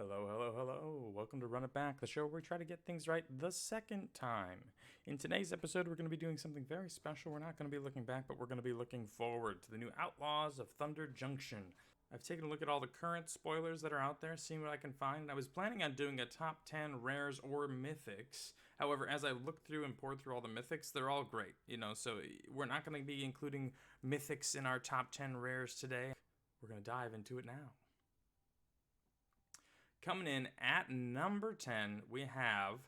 Hello, hello, hello. Welcome to Run It Back, the show where we try to get things right the second time. In today's episode, we're going to be doing something very special. We're not going to be looking back, but we're going to be looking forward to the new Outlaws of Thunder Junction. I've taken a look at all the current spoilers that are out there, seeing what I can find, and I was planning on doing a top 10 rares or mythics. However, as I looked through and poured through all the mythics, they're all great, so we're not going to be including mythics in our top 10 rares today. We're going to dive into it now. Coming in at number 10, we have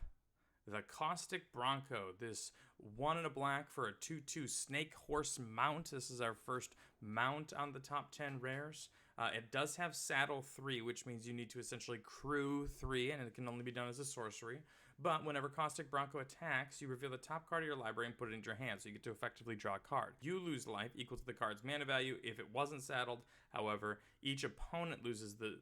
the Caustic Bronco. This 1 in a black for a 2/2 snake horse mount. This is our first mount on the top 10 rares. It does have saddle 3, which means you need to essentially crew 3, and it can only be done as a sorcery. But whenever Caustic Bronco attacks, you reveal the top card of your library and put it into your hand, so you get to effectively draw a card. You lose life equal to the card's mana value if it wasn't saddled. However, each opponent loses the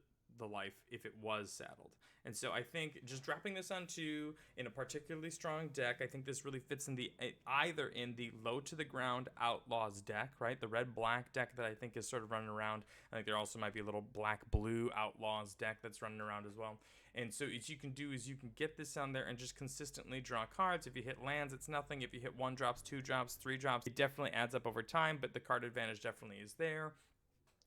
life if it was saddled. And so I think just dropping this on 2 in a particularly strong deck, I think this really fits in either in the low to the ground Outlaws deck, right? The red-black deck that I think is sort of running around. I think there also might be a little black-blue Outlaws deck that's running around as well. And so what you can do is you can get this on there and just consistently draw cards. If you hit lands, it's nothing. If you hit 1 drops, 2 drops, 3 drops, it definitely adds up over time, but the card advantage definitely is there.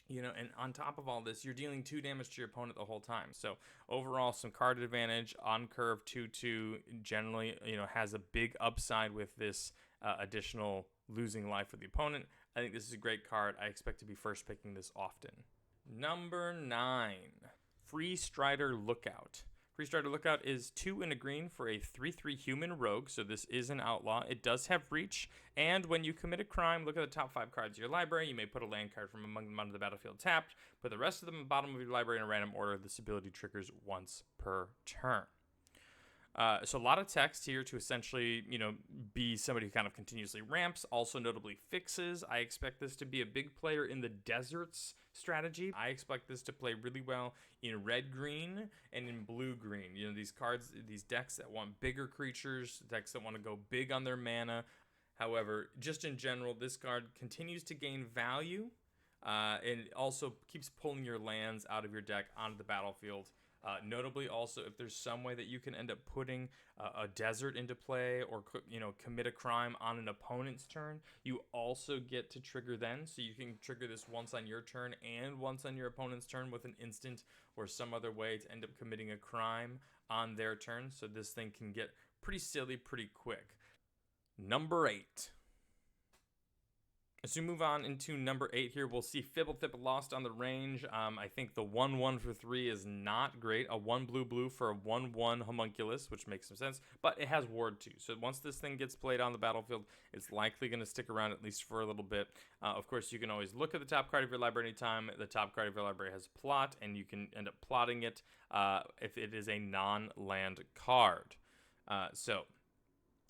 And on top of all this, you're dealing 2 damage to your opponent the whole time. So overall, some card advantage on curve 2/2 generally, has a big upside with this additional losing life for the opponent. I think this is a great card. I expect to be first picking this often. Number 9, Free Strider Lookout. Free Strider Lookout is 2 in a green for a 3/3 human rogue, so this is an outlaw. It does have reach, and when you commit a crime, look at the top 5 cards of your library. You may put a land card from among them onto the battlefield tapped, put the rest of them at the bottom of your library in a random order. This ability triggers once per turn. So a lot of text here to essentially, be somebody who kind of continuously ramps, also notably fixes. I expect this to be a big player in the deserts strategy. I expect this to play really well in red-green and in blue-green. These cards, these decks that want bigger creatures, decks that want to go big on their mana. However, just in general, this card continues to gain value, and it also keeps pulling your lands out of your deck onto the battlefield. Notably, also, if there's some way that you can end up putting a desert into play or commit a crime on an opponent's turn, you also get to trigger then. So you can trigger this once on your turn and once on your opponent's turn with an instant or some other way to end up committing a crime on their turn. So this thing can get pretty silly pretty quick. Number 8. As we move on into number 8 here, we'll see Fibblethip Lost on the Range. I think the 1/1 for 3 is not great. A 1 blue for a 1/1 homunculus, which makes some sense, but it has Ward 2. So once this thing gets played on the battlefield, it's likely going to stick around at least for a little bit. Of course, you can always look at the top card of your library anytime. The top card of your library has plot, and you can end up plotting it if it is a non-land card. So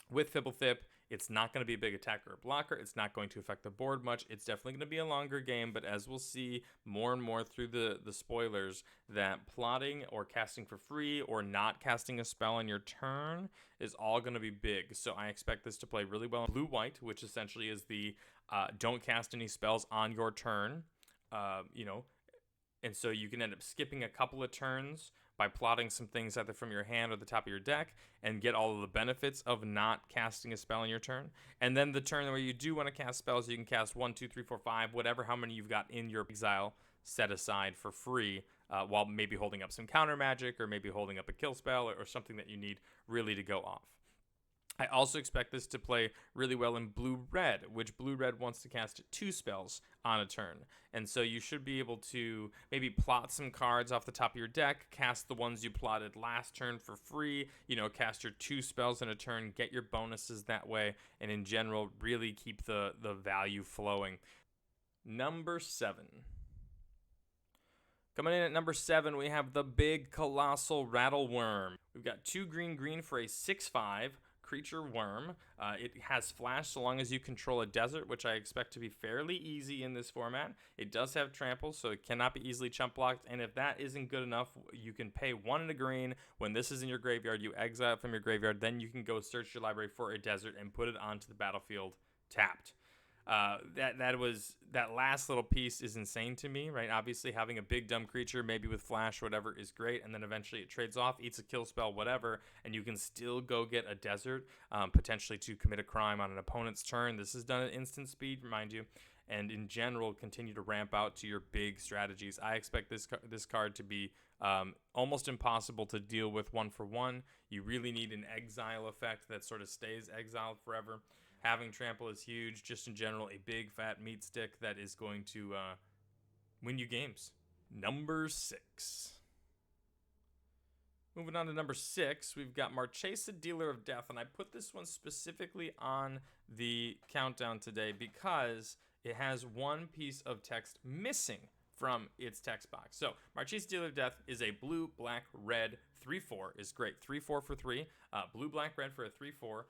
with Fibblethip, it's not going to be a big attacker or blocker. It's not going to affect the board much. It's definitely going to be a longer game, but as we'll see more and more through the spoilers, that plotting or casting for free or not casting a spell on your turn is all going to be big. So I expect this to play really well in blue-white, which essentially is the don't cast any spells on your turn, and so you can end up skipping a couple of turns by plotting some things either from your hand or the top of your deck and get all of the benefits of not casting a spell on your turn. And then the turn where you do want to cast spells, you can cast 1, 2, 3, 4, 5, whatever how many you've got in your exile set aside for free, while maybe holding up some counter magic or maybe holding up a kill spell or something that you need really to go off. I also expect this to play really well in blue-red, which blue-red wants to cast 2 spells on a turn. And so you should be able to maybe plot some cards off the top of your deck, cast the ones you plotted last turn for free, cast your 2 spells in a turn, get your bonuses that way, and in general, really keep the value flowing. Number 7. Coming in at number 7, we have the big colossal Rattleworm. We've got 2 green for a 6/5. Creature worm. It has flash so long as you control a desert, which I expect to be fairly easy in this format. It does have trample, so it cannot be easily chump blocked, and if that isn't good enough, you can pay 1 in a green. When this is in your graveyard, you exile it from your graveyard, then you can go search your library for a desert and put it onto the battlefield tapped. That last little piece is insane to me, right? Obviously, having a big dumb creature, maybe with flash or whatever, is great, and then eventually it trades off, eats a kill spell, whatever, and you can still go get a desert, potentially to commit a crime on an opponent's turn. This is done at instant speed, remind you, and in general, continue to ramp out to your big strategies. I expect this card to be almost impossible to deal with 1-for-1. You really need an exile effect that sort of stays exiled forever. Having trample is huge. Just in general, a big fat meat stick that is going to win you games. Number 6. Moving on to number 6, we've got Marchesa, Dealer of Death, and I put this one specifically on the countdown today because it has one piece of text missing from its text box. So Marchesa, Dealer of Death is a blue, black, red 3/4 is great. 3/4 for 3. Blue, black, red for a 3/4.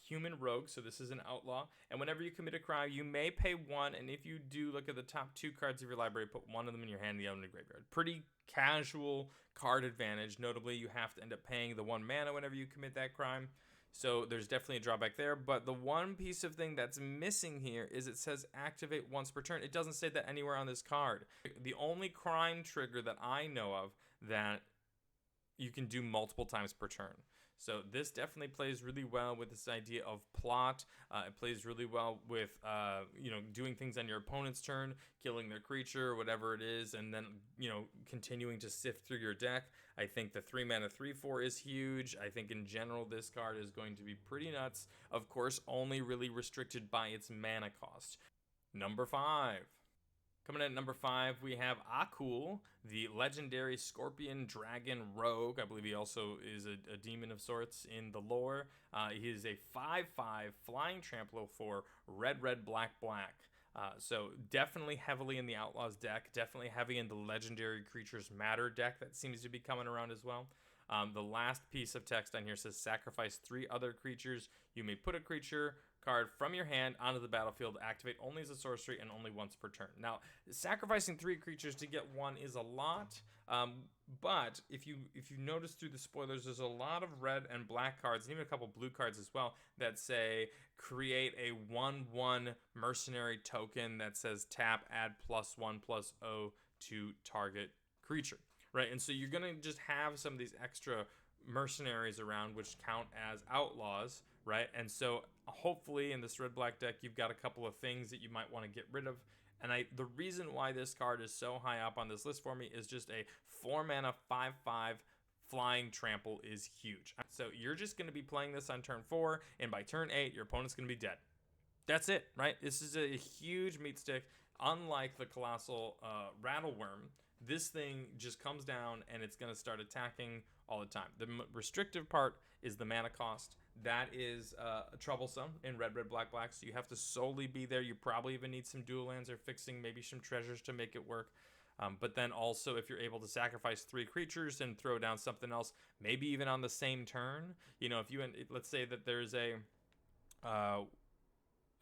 Human rogue, so this is an outlaw, and whenever you commit a crime, you may pay 1, and if you do, look at the top 2 cards of your library, put one of them in your hand, the other in the graveyard. Pretty casual card advantage. Notably, you have to end up paying the 1 mana whenever you commit that crime, so there's definitely a drawback there, but the one piece of thing that's missing here is it says activate once per turn. It doesn't say that anywhere on this card. The only crime trigger that I know of that you can do multiple times per turn. So this definitely plays really well with this idea of plot. It plays really well with, doing things on your opponent's turn, killing their creature, whatever it is, and then, continuing to sift through your deck. I think the 3 mana 3/4 is huge. I think in general this card is going to be pretty nuts. Of course, only really restricted by its mana cost. Number 5. Coming in at number 5, we have Akul, the legendary Scorpion Dragon Rogue. I believe he also is a demon of sorts in the lore. He is a 5/5 flying trampler for red, red, black, black. So definitely heavily in the Outlaws deck, definitely heavy in the legendary creatures matter deck that seems to be coming around as well. The last piece of text on here says sacrifice 3 other creatures. You may put a creature card from your hand onto the battlefield, activate only as a sorcery and only once per turn. Now, sacrificing 3 creatures to get 1 is a lot, but if you notice through the spoilers, there's a lot of red and black cards, and even a couple blue cards as well, that say create a 1/1 mercenary token that says tap, add +1/+0 to target creature. Right, and so you're going to just have some of these extra mercenaries around which count as outlaws, right? And so hopefully in this red-black deck, you've got a couple of things that you might want to get rid of. And the reason why this card is so high up on this list for me is just a 4 mana 5/5 flying trample is huge. So you're just going to be playing this on turn 4, and by turn 8, your opponent's going to be dead. That's it, right? This is a huge meat stick. Unlike the Colossal Rattleworm, this thing just comes down and it's going to start attacking all the time. The restrictive part is the mana cost. That is troublesome in red, red, black, black. So you have to solely be there. You probably even need some dual lands or fixing maybe some treasures to make it work. But then also if you're able to sacrifice 3 creatures and throw down something else, maybe even on the same turn. If you, let's say that there's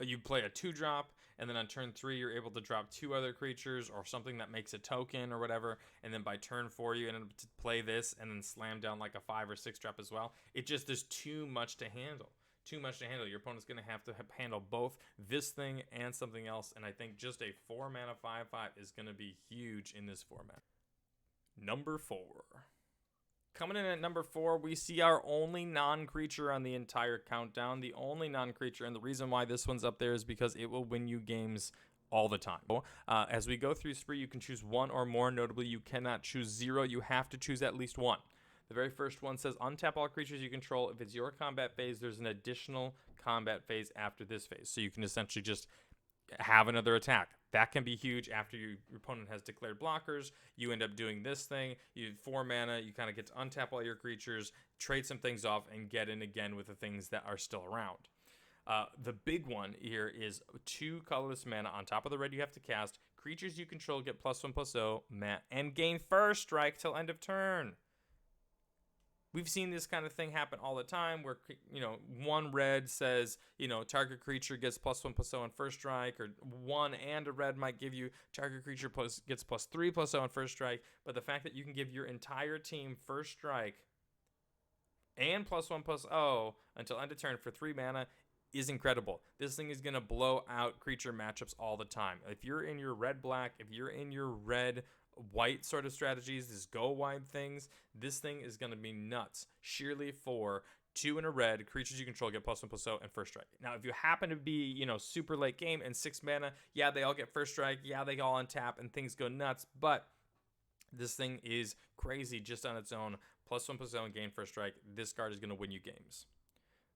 you play a 2-drop, and then on turn 3 you're able to drop 2 other creatures or something that makes a token or whatever, and then by turn 4 you end up to play this and then slam down like a 5 or 6 drop as well. There's too much to handle. Your opponent's going to have to handle both this thing and something else, and I think just a 4 mana 5/5 is going to be huge in this format. Number 4. Coming in at number 4, we see our only non-creature on the entire countdown. The only non-creature, and the reason why this one's up there is because it will win you games all the time. As we go through Spree, you can choose 1 or more. Notably, you cannot choose 0. You have to choose at least 1. The very first one says, untap all creatures you control. If it's your combat phase, there's an additional combat phase after this phase. So you can essentially just have another attack. That can be huge after your opponent has declared blockers. You end up doing this thing. You have 4 mana. You kind of get to untap all your creatures, trade some things off, and get in again with the things that are still around. The big one here is 2 colorless mana. On top of the red you have to cast. Creatures you control get +1/+0 and gain first strike till end of turn. We've seen this kind of thing happen all the time where, 1 red says, target creature gets +1/+0 on first strike, or 1 and a red might give you target creature gets +3/+0 on first strike. But the fact that you can give your entire team first strike and +1/+0 until end of turn for 3 mana is incredible. This thing is going to blow out creature matchups all the time. If you're in your red-black, if you're in your red-white sort of strategies, these go-wide things, this thing is going to be nuts. Sheerly for 2 in a red, creatures you control get +1/+0 and first strike. Now, if you happen to be, super late game and 6 mana, yeah, they all get first strike. Yeah, they all untap and things go nuts. But this thing is crazy just on its own. +1/+0 and gain first strike. This card is going to win you games.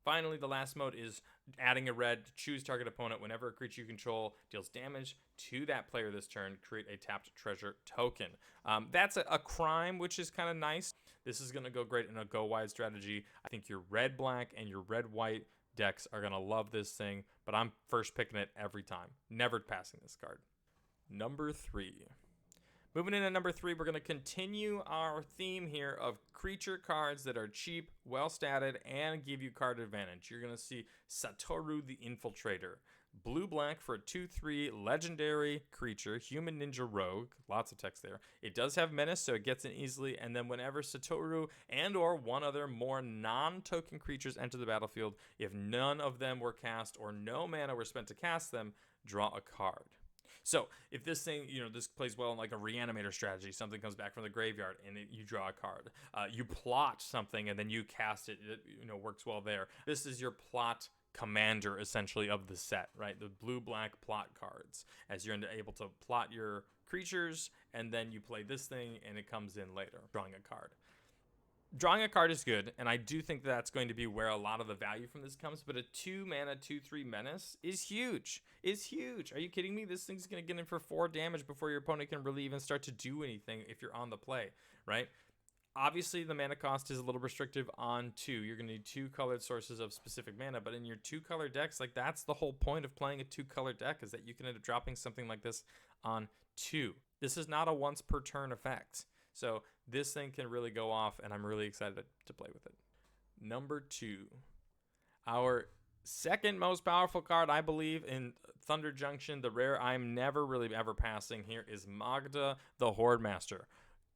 Finally, the last mode is adding a red. Choose target opponent. Whenever a creature you control deals damage to that player this turn, create a tapped treasure token. That's a crime, which is kind of nice. This is going to go great in a go-wide strategy. I think your red-black and your red-white decks are going to love this thing, but I'm first picking it every time. Never passing this card. Number 3. Moving in at number 3, we're going to continue our theme here of creature cards that are cheap, well-statted, and give you card advantage. You're going to see Satoru the Infiltrator. Blue-black for a 2/3 legendary creature, human ninja rogue. Lots of text there. It does have menace, so it gets in easily, and then whenever Satoru and or one other more non-token creatures enter the battlefield, if none of them were cast or no mana were spent to cast them, draw a card. So if this thing, this plays well in like a reanimator strategy, something comes back from the graveyard and you draw a card. You plot something and then you cast it, works well there. This is your plot commander essentially of the set, right? The blue-black plot cards, as you're able to plot your creatures, and then you play this thing and it comes in later, drawing a card. Drawing a card is good, and I do think that's going to be where a lot of the value from this comes, but a 2-mana 2/3 menace is huge. Are you kidding me? This thing's going to get in for 4 damage before your opponent can really even start to do anything if you're on the play, right? Obviously, the mana cost is a little restrictive on 2. You're going to need 2 colored sources of specific mana, but in your 2-color decks, like that's the whole point of playing a 2-color deck, is that you can end up dropping something like this on 2. This is not a once per turn effect. So this thing can really go off, and I'm really excited to play with it. Number 2. Our second most powerful card, I believe, in Thunder Junction, the rare I'm never really ever passing here, is Magda the Horde Master.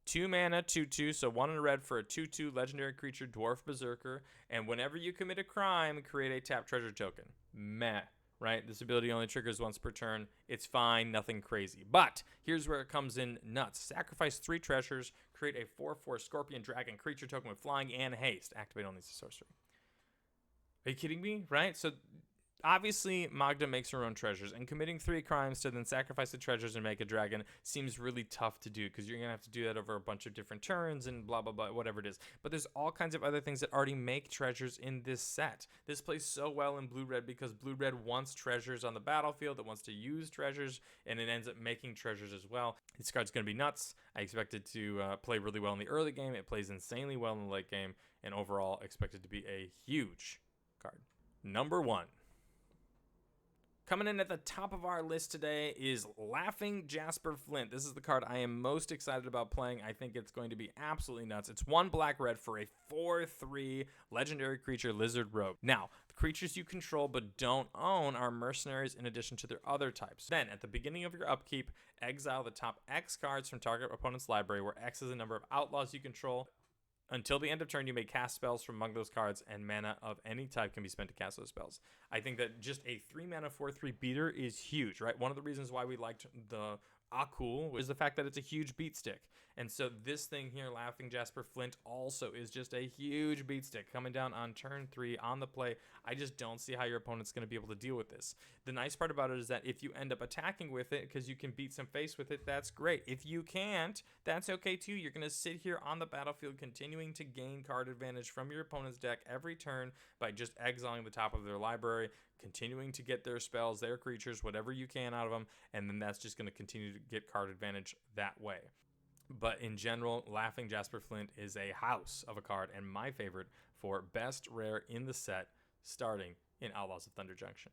2 mana, 2/2, so 1 in a red for a 2/2 legendary creature, Dwarf Berserker. And whenever you commit a crime, create a tapped treasure token. Meh. Right? This ability only triggers once per turn. It's fine, nothing crazy. But here's where it comes in nuts. Sacrifice 3 treasures, create a 4/4 Scorpion Dragon creature token with flying and haste. Activate only as a sorcery. Are you kidding me? Right? So obviously, Magda makes her own treasures, and committing 3 crimes to then sacrifice the treasures and make a dragon seems really tough to do, because you're going to have to do that over a bunch of different turns and blah, blah, blah, whatever it is. But there's all kinds of other things that already make treasures in this set. This plays so well in blue-red because blue-red wants treasures on the battlefield. It wants to use treasures, and it ends up making treasures as well. This card's going to be nuts. I expect it to play really well in the early game. It plays insanely well in the late game, and overall expected to be a huge card. Number 1. Coming in at the top of our list today is Laughing Jasper Flint. This is the card I am most excited about playing. I think it's going to be absolutely nuts. It's 1 black-red for a 4/3 legendary creature, Lizard Rogue. Now, the creatures you control but don't own are mercenaries in addition to their other types. Then, at the beginning of your upkeep, exile the top X cards from target opponent's library, where X is the number of outlaws you control. Until the end of turn, you may cast spells from among those cards, and mana of any type can be spent to cast those spells. I think that just a 3-mana 4/3 beater is huge, right? One of the reasons why we liked the Akul is the fact that it's a huge beat stick. And so this thing here, Laughing Jasper Flint, also is just a huge beat stick coming down on turn 3 on the play. I just don't see how your opponent's going to be able to deal with this. The nice part about it is that if you end up attacking with it, because you can beat some face with it, that's great. If you can't, that's okay too. You're going to sit here on the battlefield continuing to gain card advantage from your opponent's deck every turn by just exiling the top of their library, continuing to get their spells, their creatures, whatever you can out of them, and then that's just going to continue to get card advantage that way. But in general, Laughing Jasper Flint is a house of a card, and my favorite for best rare in the set, starting in Outlaws of Thunder Junction.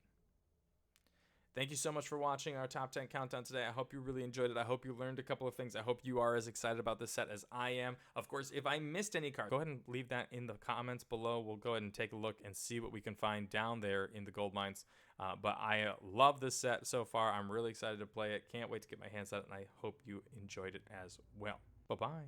Thank you so much for watching our top 10 countdown today. I hope you really enjoyed it. I hope you learned a couple of things. I hope you are as excited about this set as I am. Of course, if I missed any card, go ahead and leave that in the comments below. We'll go ahead and take a look and see what we can find down there in the gold mines. But I love this set so far. I'm really excited to play it. Can't wait to get my hands on it, and I hope you enjoyed it as well. Bye-bye.